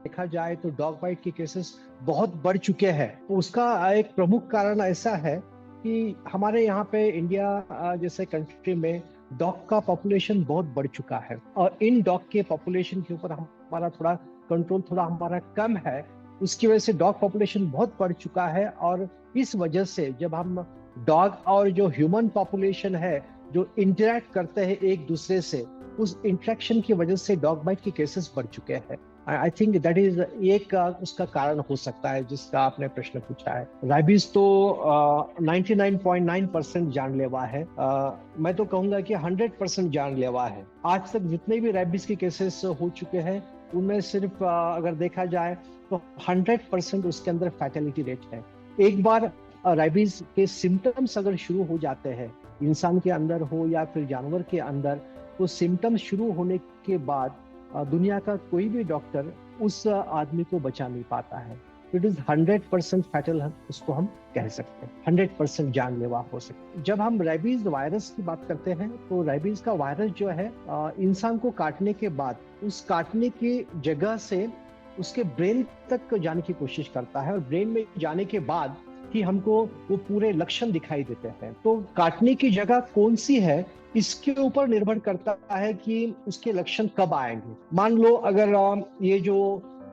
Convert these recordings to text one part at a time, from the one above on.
देखा जाए तो डॉग बाइट के केसेस बहुत बढ़ चुके हैं। तो उसका एक प्रमुख कारण ऐसा है कि हमारे यहाँ पे इंडिया जैसे कंट्री में डॉग का पॉपुलेशन बहुत बढ़ चुका है, और इन डॉग के पॉपुलेशन के ऊपर हमारा थोड़ा कंट्रोल थोड़ा हमारा कम है। उसकी वजह से डॉग पॉपुलेशन बहुत बढ़ चुका है, और इस वजह से जब हम डॉग और जो ह्यूमन पॉपुलेशन है जो इंटरेक्ट करते हैं एक दूसरे से, उस इंटरेक्शन की वजह से डॉग बाइट के केसेस बढ़ चुके हैं। आई थिंक दैट इज एक उसका कारण हो सकता है जिसका आपने प्रश्न पूछा है। रैबीज तो 99.9% जानलेवा है। मैं तो कहूंगा कि 100% जानलेवा है। आज तक जितने भी रैबीज के केसेस हो चुके हैं उनमें सिर्फ अगर देखा जाए तो 100% उसके अंदर फैटेलिटी रेट है। एक बार रैबीज के सिम्टम्स अगर शुरू हो जाते हैं, इंसान के अंदर हो या फिर जानवर के अंदर, तो सिम्टम्स शुरू होने के बाद दुनिया का कोई भी डॉक्टर उस आदमी को बचा नहीं पाता है। इट इज 100% फैटल, उसको हम कह सकते हैं, 100% जानलेवा हो सकता है। जब हम रेबीज वायरस की बात करते हैं तो रेबीज का वायरस जो है इंसान को काटने के बाद उस काटने की जगह से उसके ब्रेन तक जाने की कोशिश करता है, और ब्रेन में जाने के बाद ही हमको वो पूरे लक्षण दिखाई देते हैं। तो काटने की जगह कौन सी है इसके ऊपर निर्भर करता है कि उसके लक्षण कब आएंगे। मान लो अगर ये जो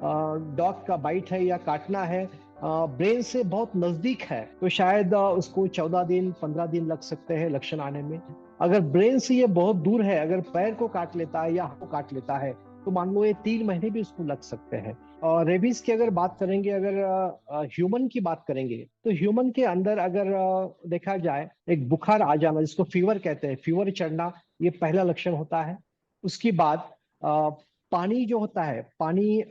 डॉग का बाइट है या काटना है ब्रेन से बहुत नजदीक है तो शायद उसको 14 दिन 15 दिन लग सकते हैं लक्षण आने में। अगर ब्रेन से ये बहुत दूर है, अगर पैर को काट लेता है या हाथ को काट लेता है, तो मान लो ये 3 महीने भी उसको लग सकते हैं। और रेबीज की अगर बात करेंगे, अगर ह्यूमन की बात करेंगे, तो ह्यूमन के अंदर अगर देखा जाए एक बुखार आ जाना जिसको फीवर कहते हैं, फीवर चढ़ना, ये पहला लक्षण होता है। उसके बाद पानी जो होता है, पानी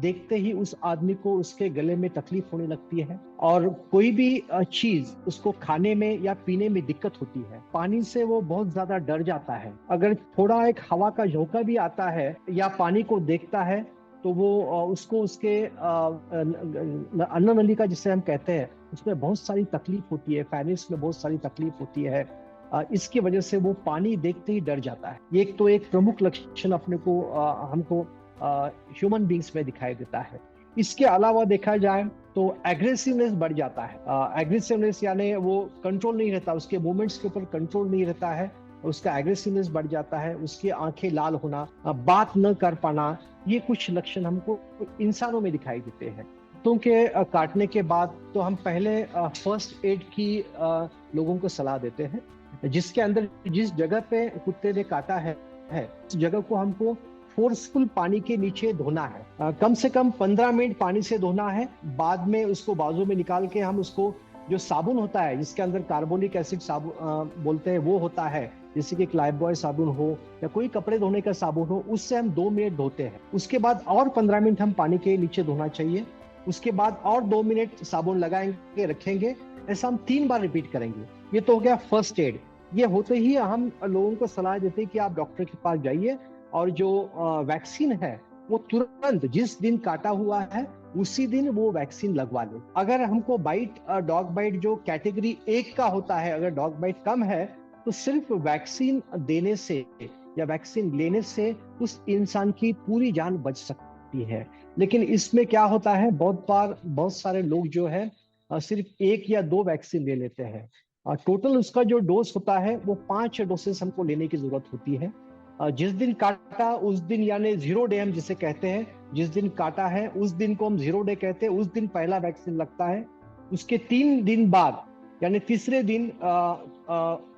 देखते ही उस आदमी को उसके गले में तकलीफ होने लगती है, और कोई भी चीज उसको खाने में या पीने में दिक्कत होती है। पानी से वो बहुत ज्यादा डर जाता है। अगर थोड़ा एक हवा का झोंका भी आता है या पानी को देखता है तो वो उसको उसके अन्न नलिका जिसे हम कहते हैं उसमें बहुत सारी तकलीफ होती है, फाइनेंस में बहुत सारी तकलीफ होती है। इसकी वजह से वो पानी देखते ही डर जाता है। ये एक तो एक प्रमुख लक्षण अपने को हमको ह्यूमन बींग्स में दिखाई देता है। इसके अलावा देखा जाए तो एग्रेसिवनेस बढ़ जाता है। एग्रेसिवनेस यानी वो कंट्रोल नहीं रहता, उसके मूवमेंट्स के ऊपर कंट्रोल नहीं रहता है, उसका एग्रेसिवनेस बढ़ जाता है। उसकी आंखें लाल होना, बात न कर पाना, ये कुछ लक्षण हमको इंसानों में दिखाई देते हैं। कुत्तों के काटने के बाद तो हम पहले फर्स्ट एड की लोगों को सलाह देते हैं, जिसके अंदर जिस जगह पे कुत्ते ने काटा है उस जगह को हमको फोर्सफुल पानी के नीचे धोना है। कम से कम 15 मिनट पानी से धोना है। बाद में उसको बाजू में निकाल के हम उसको जो साबुन होता है जिसके अंदर कार्बोनिक एसिड साबुन बोलते हैं वो होता है, जैसे कि लाइफबॉय साबुन हो या कोई कपड़े धोने का साबुन हो, उससे हम 2 मिनट धोते हैं। उसके बाद और 15 मिनट हम पानी के नीचे धोना चाहिए। उसके बाद और 2 मिनट साबुन लगाएंगे, रखेंगे। ऐसा हम 3 बार रिपीट करेंगे। ये तो हो गया फर्स्ट एड। ये होते ही हम लोगों को सलाह देते हैं कि आप डॉक्टर के पास जाइए, और जो वैक्सीन है वो तुरंत जिस दिन काटा हुआ है उसी दिन वो वैक्सीन लगवा ले। अगर हमको बाइट डॉग बाइट जो कैटेगरी 1 का होता है, अगर डॉग बाइट कम है तो सिर्फ वैक्सीन देने से या वैक्सीन लेने से उस इंसान की पूरी जान बच सकती है। लेकिन इसमें क्या होता है, बहुत बार बहुत सारे लोग जो है सिर्फ 1 या 2 वैक्सीन ले लेते हैं। टोटल उसका जो डोज होता है वो 5 डोसेस हमको लेने की जरूरत होती है। जिस दिन काटा उस दिन, यानी 0 डे हम जिसे कहते हैं, जिस दिन काटा है उस दिन को हम 0 डे कहते हैं, उस दिन पहला वैक्सीन लगता है। उसके 3 दिन बाद यानी तीसरे दिन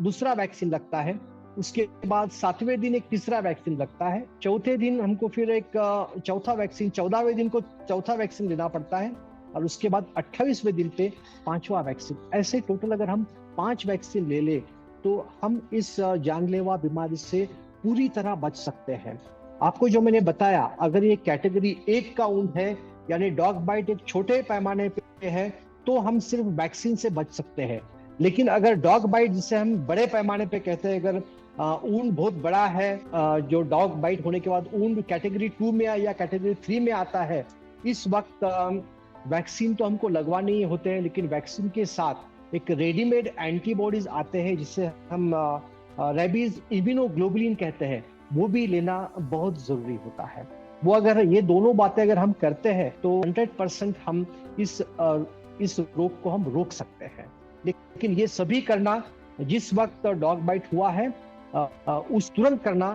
दूसरा वैक्सीन लगता है। उसके बाद 7वें दिन एक तीसरा वैक्सीन लगता है। चौथे दिन हमको फिर एक चौथा वैक्सीन, 14वें दिन को चौथा वैक्सीन लेना पड़ता है, और उसके बाद 28वें दिन पे 5वां वैक्सीन। ऐसे टोटल अगर हम 5 वैक्सीन ले ले तो हम इस जानलेवा बीमारी से पूरी तरह बच सकते हैं। आपको जो मैंने बताया, अगर ये कैटेगरी 1 का ऊंट है यानी डॉग बाइट एक छोटे पैमाने पे है तो हम सिर्फ वैक्सीन से बच सकते हैं। लेकिन अगर डॉग बाइट जिसे हम बड़े पैमाने पे कहते हैं, अगर ऊंट बहुत बड़ा है, जो डॉग बाइट होने के बाद ऊंट कैटेगरी 2 में या कैटेगरी 3 में आता है, इस वक्त वैक्सीन तो हमको लगवाने ही होते हैं, लेकिन वैक्सीन के साथ एक रेडीमेड एंटीबॉडीज आते हैं जिसे हम रेबीज इम्यूनोग्लोबुलिन कहते हैं, वो भी लेना बहुत जरूरी होता है। वो अगर ये दोनों बातें अगर हम करते हैं तो 100% हम इस रोग को हम रोक सकते हैं। लेकिन ये सभी करना जिस वक्त डॉग बाइट हुआ है उस तुरंत करना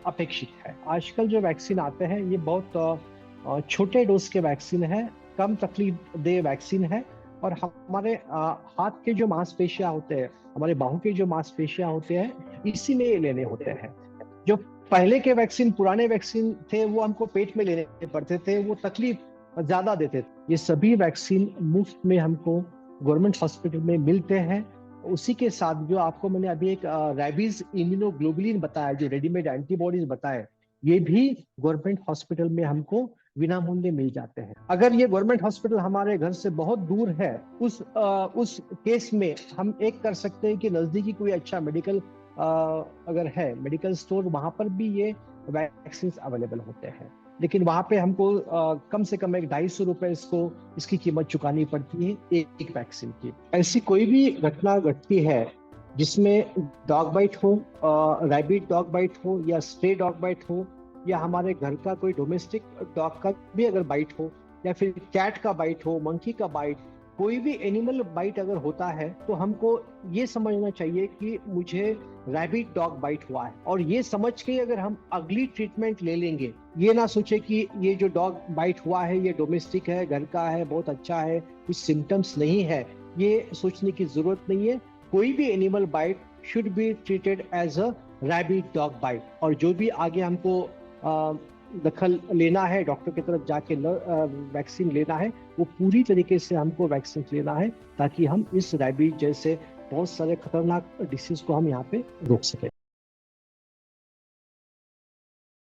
अपेक्षित है। आजकल जो वैक्सीन आते हैं ये बहुत छोटे डोज के वैक्सीन है, कम तकलीफ दे वैक्सीन है, और हमारे हाथ के जो मांसपेशियां होते हैं, हमारे बाहू के जो मांसपेशियां होते हैं, इसी में ये लेने होते हैं। जो पहले के वैक्सीन, पुराने वैक्सीन थे, वो हमको पेट में लेने पड़ते थे, वो तकलीफ ज्यादा देते थे। ये सभी वैक्सीन मुफ्त में हमको गवर्नमेंट हॉस्पिटल में मिलते हैं। उसी के साथ जो आपको मैंने अभी एक रैबीज इम्यूनोग्लोबुलिन बताया, जो रेडीमेड एंटीबॉडीज बताए, ये भी गवर्नमेंट हॉस्पिटल में हमको बिना मूल्य मिल जाते हैं। अगर ये गवर्नमेंट हॉस्पिटल हमारे घर से बहुत दूर है, उस केस में हम एक कर सकते हैं कि नजदीकी कोई अच्छा मेडिकल अगर है मेडिकल स्टोर, वहां पर भी ये वैक्सीन अवेलेबल होते हैं। लेकिन वहां पे हमको कम से कम 250 रुपए इसकी कीमत चुकानी पड़ती है एक वैक्सीन की। ऐसी कोई भी घटना घटती है जिसमें डॉग बाइट हो, रैबिट डॉग बाइट हो, या स्ट्रे डॉग बाइट हो, या हमारे घर का कोई डोमेस्टिक डॉग का भी अगर बाइट हो, या फिर कैट का बाइट हो, मंकी का बाइट, कोई भी एनिमल बाइट अगर होता है, तो हमको ये समझना चाहिए कि मुझे रैबिट डॉग बाइट हुआ है। और ये समझ के अगर हम अगली ट्रीटमेंट ले लेंगे, ये ना सोचे कि ये जो डॉग बाइट हुआ है ये डोमेस्टिक है, घर का है, बहुत अच्छा है, कुछ सिम्टम्स नहीं है, ये सोचने की जरूरत नहीं है। कोई भी animal bite should be treated as a rabbit dog bite. और जो भी आगे हमको दखल लेना है, डॉक्टर की तरफ जाके वैक्सीन लेना है, वो पूरी तरीके से हमको वैक्सीन लेना है, ताकि हम इस रैबिट जैसे बहुत सारे खतरनाक डिसीज को हम यहाँ पे रोक सकें।